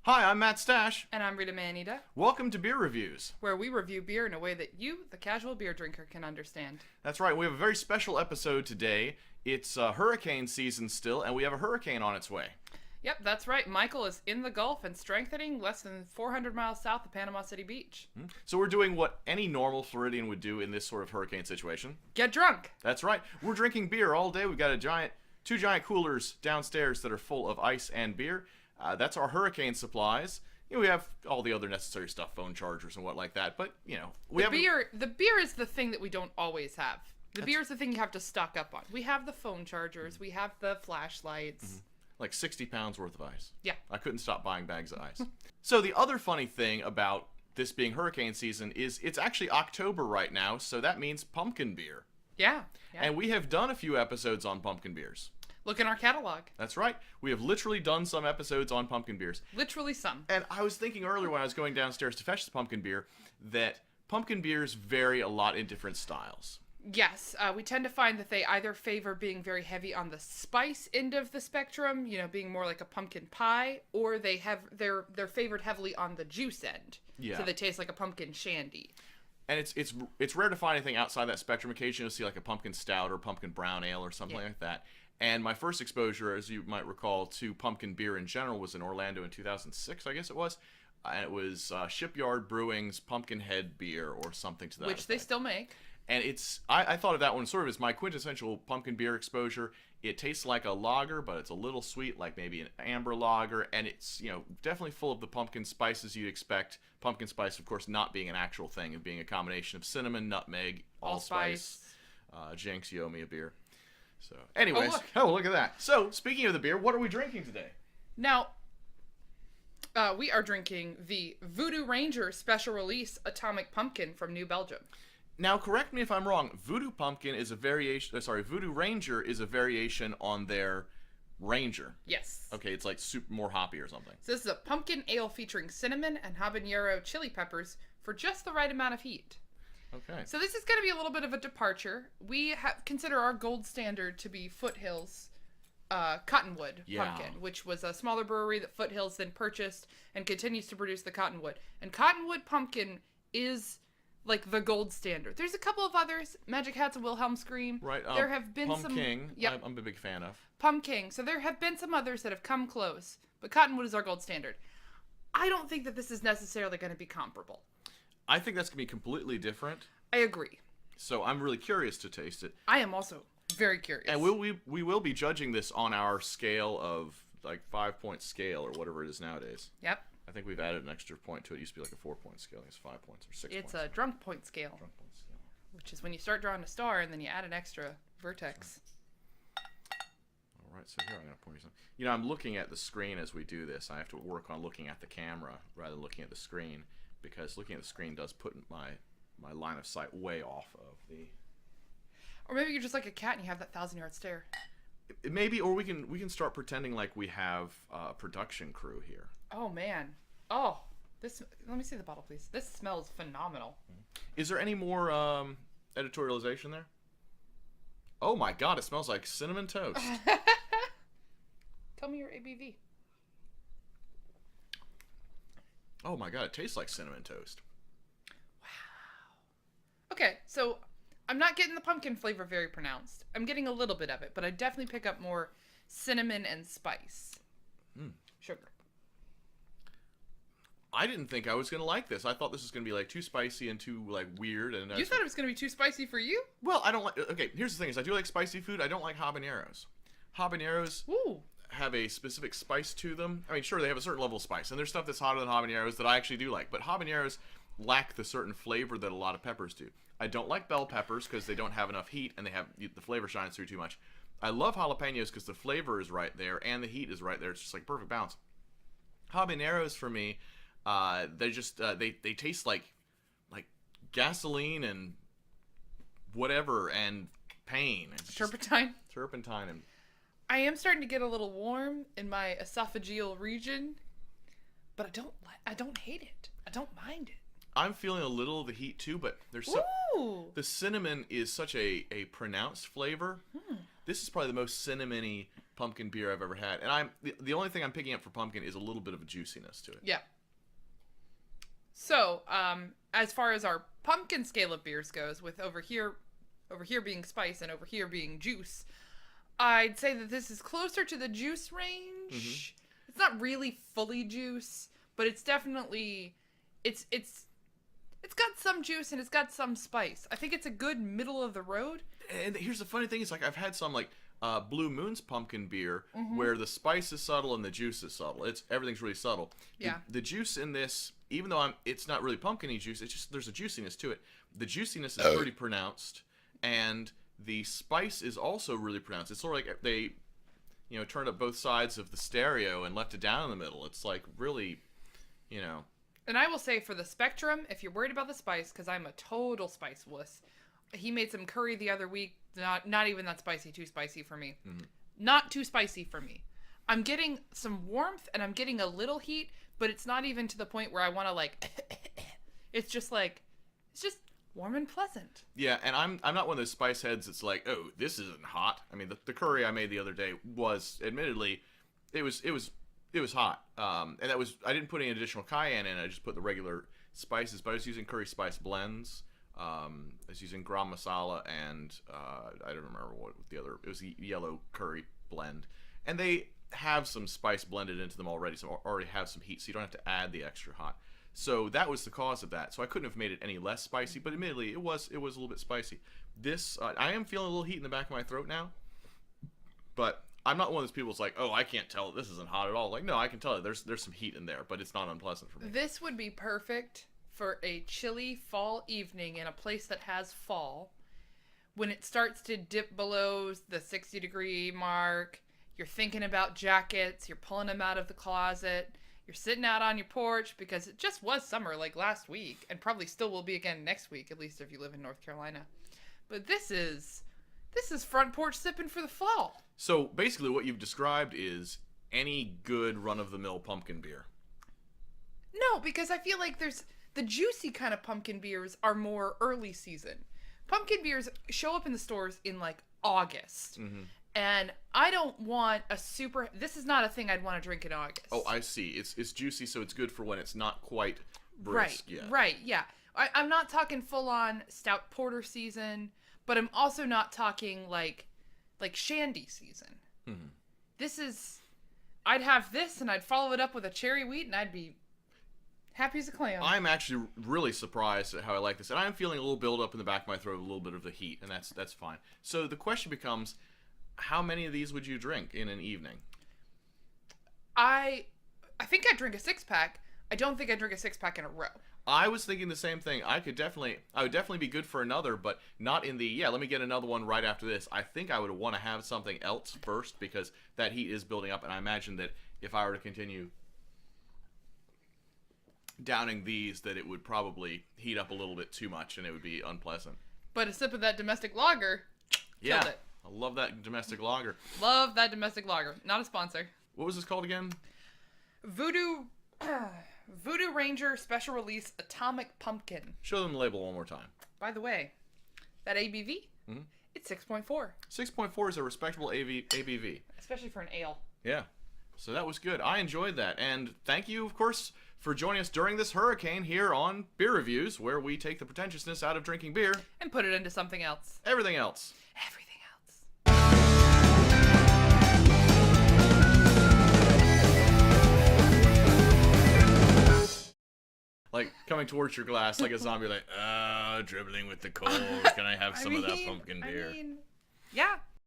Hi, I'm Matt Stash. And I'm Rita Manita, Welcome to Beer Reviews. where we review beer in a way that you, the casual beer drinker, can understand. That's right, we have a very special episode today. It's hurricane season still, and we have a hurricane on its way. Yep, that's right. Michael is in the Gulf and strengthening less than 400 miles south of Panama City Beach. So we're doing what any normal Floridian would do in this sort of hurricane situation. Get drunk! That's right, we're drinking beer all day. We've got two giant coolers downstairs that are full of ice and beer. That's our hurricane supplies. We have all the other necessary stuff, phone chargers and what like that. But The beer is the thing that we don't always have. The beer is the thing you have to stock up on. We have the phone chargers. We have the flashlights. Like 60 pounds worth of ice. Yeah. I couldn't stop buying bags of ice. So the other funny thing about this being hurricane season is it's actually October right now, so that means pumpkin beer. Yeah. And we have done a few episodes on pumpkin beers. Look in our catalog. That's right. We have literally done some episodes on pumpkin beers. Literally some. And I was thinking earlier when I was going downstairs to fetch the pumpkin beer that pumpkin beers vary a lot in different styles. Yes, we tend to find that they either favor being very heavy on the spice end of the spectrum, being more like a pumpkin pie, or they're favored heavily on the juice end. Yeah. So they taste like a pumpkin shandy. And it's rare to find anything outside that spectrum. Occasionally you'll see like a pumpkin stout or pumpkin brown ale or something like that. And my first exposure, as you might recall, to pumpkin beer in general was in Orlando in 2006, I guess it was. And it was Shipyard Brewing's Pumpkinhead beer or something to that Which effect. they still make. And I thought of that one sort of as my quintessential pumpkin beer exposure. It tastes like a lager, but it's a little sweet, like maybe an amber lager. And it's, definitely full of the pumpkin spices you'd expect. Pumpkin spice, of course, not being an actual thing, and being a combination of cinnamon, nutmeg, allspice. Jinx, you owe me a beer. So, anyways, look at that. So, speaking of the beer, what are we drinking today? Now, we are drinking the Voodoo Ranger Special Release Atomic Pumpkin from New Belgium. Now, correct me if I'm wrong. Voodoo Pumpkin is a variation. Voodoo Ranger is a variation on their Ranger. Yes. Okay, it's like more hoppy or something. So this is a pumpkin ale featuring cinnamon and habanero chili peppers for just the right amount of heat. Okay. So this is going to be a little bit of a departure. We consider our gold standard to be Foothills Cottonwood Pumpkin, which was a smaller brewery that Foothills then purchased and continues to produce the Cottonwood. And Cottonwood Pumpkin is like the gold standard. There's a couple of others. Magic Hats and Wilhelm Scream. Right. There have been some. King. Yep. I'm a big fan of. King. So there have been some others that have come close, but Cottonwood is our gold standard. I don't think that this is necessarily going to be comparable. I think that's going to be completely different. I agree. So I'm really curious to taste it. I am also very curious. And we will be judging this on our scale of like 5-point scale or whatever it is nowadays. Yep. I think we've added an extra point to it. It used to be like a 4-point scale. It's 5 points or 6 It's points. a drunk point scale. Drunk point scale. Which is when you start drawing a star and then you add an extra vertex. All right, so here I'm going to pour you some. I'm looking at the screen as we do this. I have to work on looking at the camera rather than looking at the screen, because looking at the screen does put my line of sight way off of the... Or maybe you're just like a cat and you have that 1,000-yard stare. Maybe, or we can start pretending like we have a production crew here. Oh, man. Oh, let me see the bottle, please. This smells phenomenal. Is there any more editorialization there? Oh my god, it smells like cinnamon toast. Tell me your ABV. Oh my god, it tastes like cinnamon toast. Okay, so I'm not getting the pumpkin flavor very pronounced. I'm getting a little bit of it, but I definitely pick up more cinnamon and spice. Sugar. I didn't think I was going to like this. I thought this was going to be like too spicy and too like weird. And you thought it was going to be too spicy for you? Well, I don't like... Okay, here's the thing is I do like spicy food. I don't like habaneros. Habaneros have a specific spice to them. I mean, sure, they have a certain level of spice. And there's stuff that's hotter than habaneros that I actually do like. But habaneros lack the certain flavor that a lot of peppers do. I don't like bell peppers because they don't have enough heat and the flavor shines through too much. I love jalapenos because the flavor is right there and the heat is right there. It's just like perfect balance. Habaneros for me, they just they taste like gasoline and whatever and pain. It's Turpentine. Turpentine and. I am starting to get a little warm in my esophageal region, but I don't hate it. I don't mind it. I'm feeling a little of the heat too, but there's the cinnamon is such a pronounced flavor. this is probably the most cinnamony pumpkin beer I've ever had. And the only thing I'm picking up for pumpkin is a little bit of a juiciness to it. Yeah. So, as far as our pumpkin scale of beers goes, with over here being spice and over here being juice, I'd say that this is closer to the juice range. Mm-hmm. It's not really fully juice, but it's definitely it's got some juice and it's got some spice. I think it's a good middle of the road. And here's the funny thing: is like I've had some like Blue Moon's pumpkin beer where the spice is subtle and the juice is subtle. Everything's really subtle. Yeah. The juice in this, even though it's not really pumpkin-y juice, it's just there's a juiciness to it. The juiciness is pretty pronounced, and the spice is also really pronounced. It's sort of like they, turned up both sides of the stereo and left it down in the middle. It's like really, And I will say for the spectrum, if you're worried about the spice, because I'm a total spice wuss, he made some curry the other week. Not even that spicy. Too spicy for me. Mm-hmm. Not too spicy for me. I'm getting some warmth and I'm getting a little heat, but it's not even to the point where I want to like. It's just warm and pleasant. Yeah, and I'm not one of those spice heads that's like, oh, this isn't hot. I mean, the curry I made the other day was, admittedly, it was hot. And that was, I didn't put any additional cayenne in. I just put the regular spices, but I was using curry spice blends. I was using garam masala and I don't remember what the other. It was a yellow curry blend, and they have some spice blended into them already, so already have some heat, so you don't have to add the extra hot. So that was the cause of that. So I couldn't have made it any less spicy, but admittedly, it was a little bit spicy. This I am feeling a little heat in the back of my throat now, but I'm not one of those people that's like, oh, I can't tell this isn't hot at all. Like, no, I can tell it. There's some heat in there, but it's not unpleasant for me. This would be perfect for a chilly fall evening in a place that has fall. When it starts to dip below the 60-degree mark, you're thinking about jackets, you're pulling them out of the closet, you're sitting out on your porch because it just was summer like last week and probably still will be again next week, at least if you live in North Carolina. But this is front porch sipping for the fall. So basically what you've described is any good run-of-the-mill pumpkin beer. No, because I feel like the juicy kind of pumpkin beers are more early season. Pumpkin beers show up in the stores in like August. Mm-hmm. And I don't want this is not a thing I'd want to drink in August. Oh, I see. It's juicy, so it's good for when it's not quite brisk yet. Right, yeah. I'm not talking full-on stout porter season, but I'm also not talking like shandy season. Mm-hmm. I'd have this and I'd follow it up with a cherry wheat and I'd be happy as a clam. I'm actually really surprised at how I like this, and I'm feeling a little build-up in the back of my throat, a little bit of the heat, and that's fine. So the question becomes, how many of these would you drink in an evening? I think I'd drink a 6-pack. I don't think I'd drink a 6-pack in a row. I was thinking the same thing. I would definitely be good for another, but not in the, let me get another one right after this. I think I would want to have something else first because that heat is building up, and I imagine that if I were to continue downing these, that it would probably heat up a little bit too much and it would be unpleasant. But a sip of that domestic lager killed it. I love that domestic lager. Love that domestic lager. Not a sponsor. What was this called again? Voodoo Ranger Special Release Atomic Pumpkin. Show them the label one more time. By the way, that ABV, it's 6.4. 6.4 is a respectable ABV. Especially for an ale. Yeah. So that was good. I enjoyed that. And thank you, of course, for joining us during this hurricane here on Beereviews, where we take the pretentiousness out of drinking beer. And put it into something else. Everything else. Everything else. Like coming towards your glass like a zombie, like, dribbling with the cold. Can I have some of that pumpkin beer? Yeah.